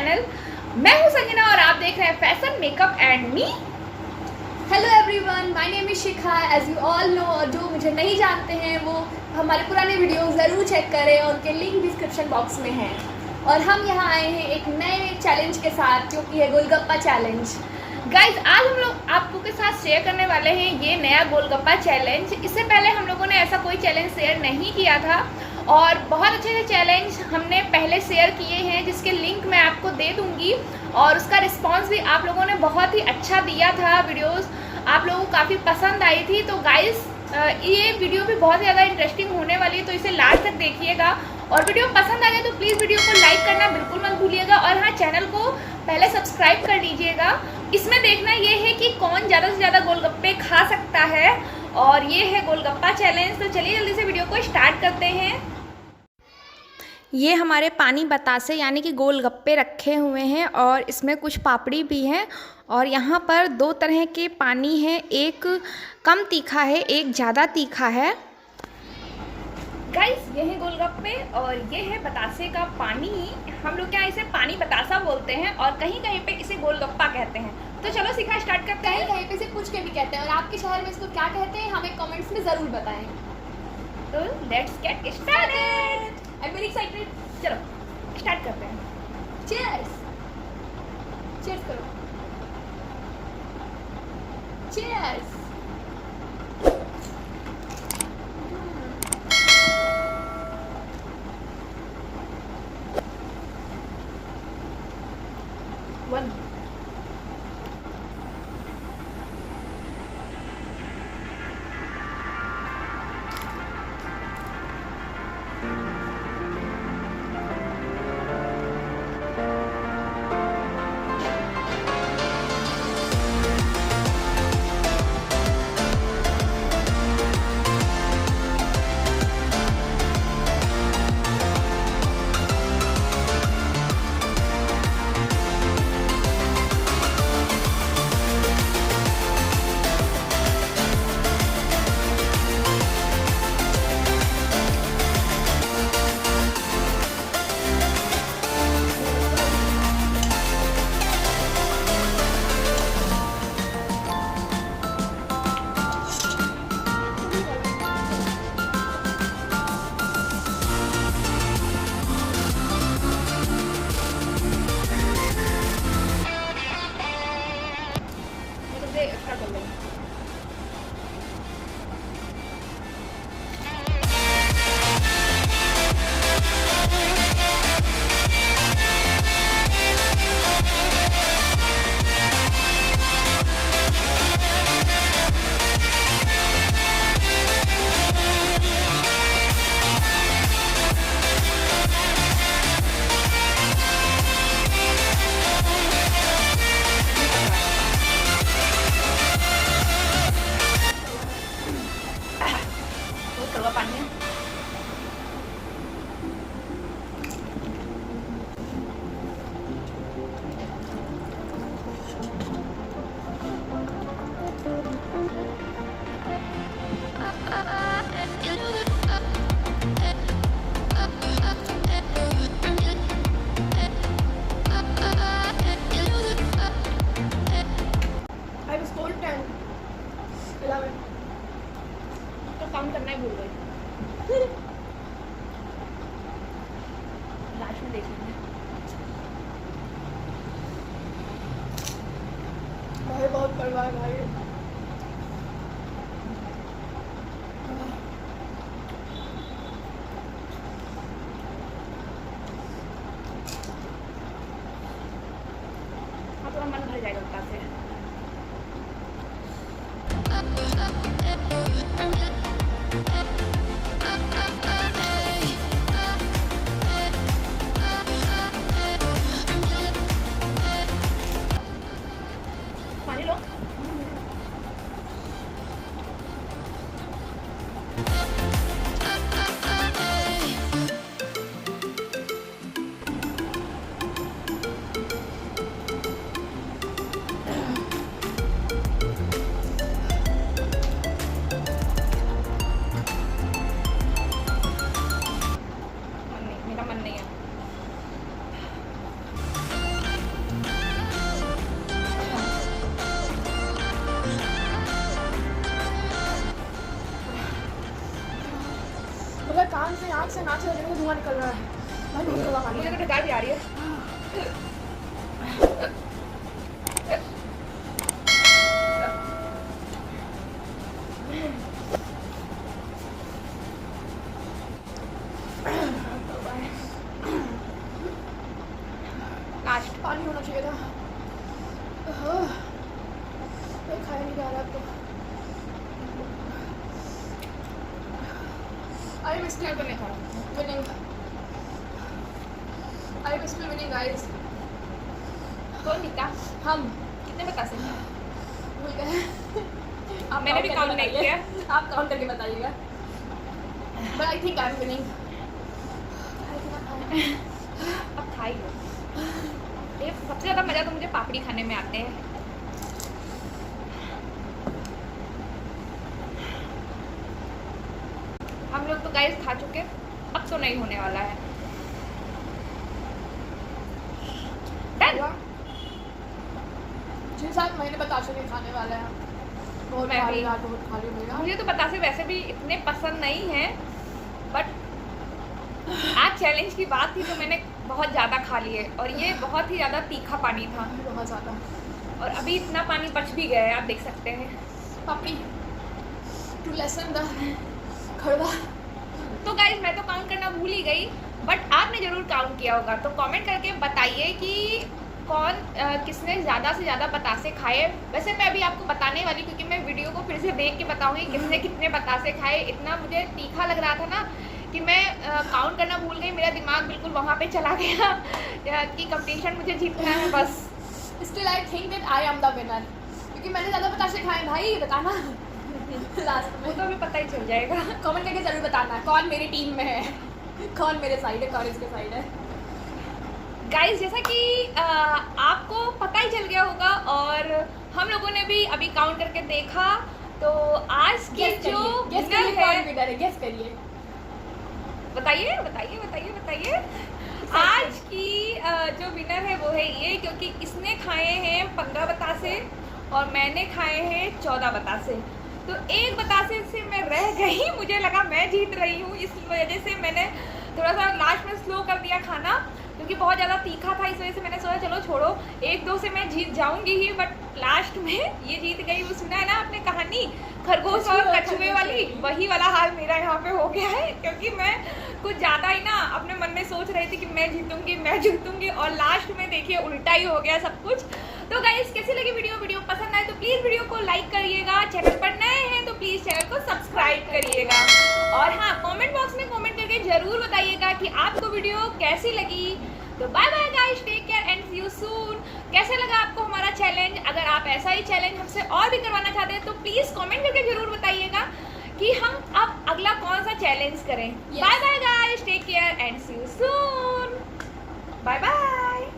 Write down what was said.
Channel. मैं हूं संजना और आप देख रहे हैं fashion makeup and me. Hello everyone, my name is Shikha. As you all know, और जो मुझे नहीं जानते हैं वो हमारे पुराने वीडियो ज़रूर चेक करें और उनके लिंक डिस्क्रिप्शन बॉक्स में हैं। और हम यहाँ आए हैं एक नए चैलेंज के साथ, जो कि है गोलगप्पा चैलेंज। गाइज, आज हम लोग आपको के साथ शेयर करने वाले हैं ये नया गोलगप्पा चैलेंज। इससे पहले हम लोगों ने ऐसा कोई चैलेंज शेयर नहीं किया था और बहुत अच्छे अच्छे चैलेंज हमने पहले शेयर किए हैं, जिसके लिंक मैं आपको दे दूंगी। और उसका रिस्पांस भी आप लोगों ने बहुत ही अच्छा दिया था। वीडियोस आप लोगों को काफ़ी पसंद आई थी। तो गाइज, ये वीडियो भी बहुत ज़्यादा इंटरेस्टिंग होने वाली है, तो इसे लास्ट तक देखिएगा। और वीडियो पसंद आ गया तो प्लीज़ वीडियो को लाइक करना बिल्कुल मत भूलिएगा। और हाँ, चैनल को पहले सब्सक्राइब कर लीजिएगा। इसमें देखना ये है कि कौन ज़्यादा से ज़्यादा गोलगप्पे खा सकता है, और ये है गोलगप्पा चैलेंज। तो चलिए जल्दी से वीडियो को स्टार्ट करते हैं। ये हमारे पानी बतासे यानी कि गोलगप्पे रखे हुए हैं और इसमें कुछ पापड़ी भी है। और यहाँ पर दो तरह के पानी है, एक कम तीखा है, एक ज़्यादा तीखा है। गाइस, ये है गोलगप्पे और ये है बतासे का पानी। हम लोग यहाँ इसे पानी बतासा बोलते हैं और कहीं कहीं पे इसे गोलगप्पा कहते हैं। तो चलो सीखा स्टार्ट करते हैं। कहीं पे इसे कुछ के भी कहते हैं, और आपके शहर में इसको क्या कहते हैं हमें कमेंट्स में ज़रूर बताएं। तो let's get started. I am very excited. चलो स्टार्ट करते हैं। चीयर्स, चीयर्स करो, चीयर्स। वन। स्टार्ट कर लो। बहुत कड़वा पानी है। आई वाज टोल्ड 10 11 तो काउंट करना ही भूल गई। लास्ट में देख लेंगे। भाई बहुत कड़वा है भाई। हाँ, थोड़ा मन भर जाएगा उत्ता से। पानी लो। नाक से धुआं निकल रहा है भाई, बहुत कड़वा पानी मुझे है। तो डकार भी आ रही है। लास्ट पानी होना चाहिए था। खाया नहीं जा रहा अब तो। I am still winning. I am still winning guys. कौन जीता? हम कितने बता सकते? भूल गए। आप मैंने भी काउंट नहीं किया। आप काउंट करके बताइएगा। But I think I am winning. अब खा ही लो। ये सबसे ज़्यादा मज़ा तो मुझे पापड़ी खाने में आते हैं। हम लोग तो गाइस खा चुके, अब तो नहीं होने वाला है। डन। 6-7 महीने बताशे के खाने वाले हैं। बहुत मैं खाली भी। रात, बहुत खाली हुई रात। मुझे तो बतासे वैसे भी इतने पसंद नहीं हैं, बट आज चैलेंज की बात थी तो मैंने बहुत ज़्यादा खा लिए, और ये बहुत ही ज़्यादा तीखा पानी था, बहुत ज़्यादा। और अभी इतना पानी बच भी गया है, आप देख सकते हैं। पापड़ी टू लेसन द खड़वा। तो गाइज मैं तो काउंट करना भूल ही गई, बट आपने ज़रूर काउंट किया होगा, तो कमेंट करके बताइए कि कौन किसने ज़्यादा से ज़्यादा बतासे खाए। वैसे मैं अभी आपको बताने वाली, क्योंकि मैं वीडियो को फिर से देख के बताऊंगी किसने कितने बतासे खाए। इतना मुझे तीखा लग रहा था ना कि मैं काउंट करना भूल गई, मेरा दिमाग बिल्कुल वहाँ पे चला गया कि कंपटीशन मुझे जीतना है बस। Still I think that I am the winner, क्योंकि मैंने ज़्यादा बताशे खाए भाई। बताना लास्ट वो में तो अभी पता ही चल जाएगा। कमेंट करके ज़रूर बताना कौन मेरी टीम में है, कौन मेरे साइड है, कौन इसके साइड है। गाइस जैसा कि आपको पता ही चल गया होगा, और हम लोगों ने भी अभी काउंट करके देखा, तो आज की जो विनर है, गेस करिए। बताइए बताइए बताइए बताइए। आज की जो विनर है वो है ये, क्योंकि इसने खाए हैं 15 बतासे और मैंने खाए हैं 14 बतासे। तो एक बतासे से मैं रह गई, मुझे लगा मैं जीत रही हूँ, इस वजह से मैंने थोड़ा सा लास्ट में स्लो कर दिया खाना, क्योंकि बहुत ज़्यादा तीखा था। इस वजह से मैंने सोचा चलो छोड़ो, 1-2 से मैं जीत जाऊंगी ही, बट लास्ट में ये जीत गई। वो सुना है ना आपने कहानी खरगोश और कछुए वाली, वही वाला हाल मेरा यहाँ पे हो गया है, क्योंकि मैं कुछ ज़्यादा ही ना अपने मन में सोच रही थी कि मैं जीतूंगी, और लास्ट में देखिए उल्टा ही हो गया सब कुछ। तो गाइस कैसी लगी वीडियो पसंद आए तो प्लीज़ वीडियो को लाइक करिएगा, चैनल पर नए हैं तो प्लीज़ चैनल को सब्सक्राइब करिएगा, और हाँ कमेंट बॉक्स में कमेंट करके ज़रूर बताइएगा कि आपको वीडियो कैसी लगी। तो bye bye guys, take care and see you soon. कैसा लगा आपको हमारा चैलेंज? अगर आप ऐसा ही चैलेंज हमसे और भी करवाना चाहते हैं तो प्लीज़ कमेंट करके ज़रूर बताइएगा कि हम अब अगला कौन सा चैलेंज करें। Bye bye guys, take care and see you soon. Bye bye.